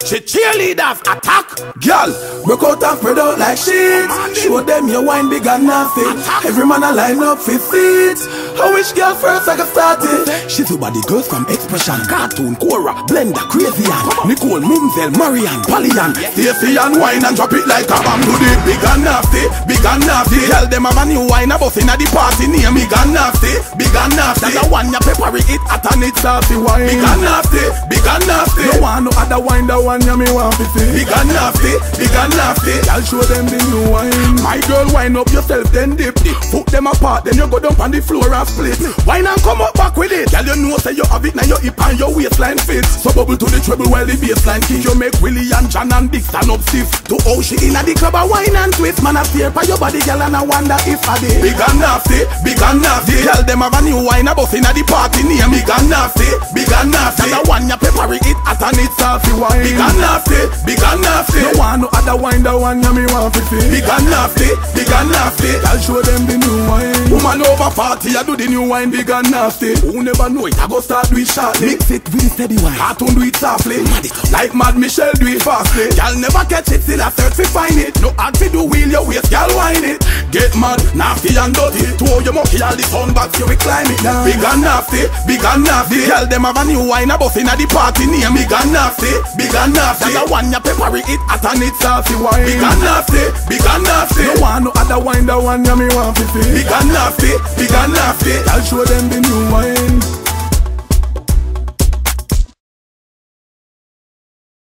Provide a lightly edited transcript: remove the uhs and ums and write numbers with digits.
Cheerleaders attack. Girl, broke out and spread out like shit. Show them your wine big and nasty. Every man a line up for seats. I wish girl first I can start it. She two body girls from Expression, Cartoon, Cora, Blender, Crazy Ann, Nicole, Mumsel, Marianne, Polly-Ann, Stacey and wine and drop it like a bomb to the big and nasty, big and nasty. Tell them have a new wine a bus inna the party name big and nasty, big and nasty. That's the one you pepper it hot and it saucy wine. Big and nasty, big and nasty. No one no other wine, the one you me want to see. Big and nasty, big and nasty. I'll show them the new wine. My girl, wine up yourself, then dip. Put them apart, then you go down on the floor and split. Wine and come up back with it. Girl, you know say you have it now your hip and your waistline fit. So bubble to the treble while the bassline kick. You make Willie and John and Dick stand up stiff. To how she inna the club a wine and twist. Man a stare by your body, girl, and I wonder if I did. Big and nasty, big and nasty. Tell them have a new wine a bus inna the party name. Big and nasty, big and nasty. That's the one you pepper it hot and it saucy wine. Big and nasty, big and nasty. No one no other wine, the one you me want to see. Big and nasty, big and nasty. I'll show them the new wine. Woman over party, I do the new wine big and nasty. Who never know it, I go start do it shortly. Mix it with steady wine. Cartoon do it softly. Like Mad Michelle do it fastly. Y'all never catch it till I search to find it. No hard to do wheel your waist, y'all wine it. Get mad, nasty and dirty. Throw your monkey all the sun back, you will climb it down. Big and nasty, big and nasty. Tell them have a new wine a bus inna the party name. Big and nasty, big and nasty. That's the one you pepper it hot and it saucy wine. Big and nasty, big and nasty. No one no other wine, the one you me want to see. Big and nasty, big and nasty. I'll show them the new wine.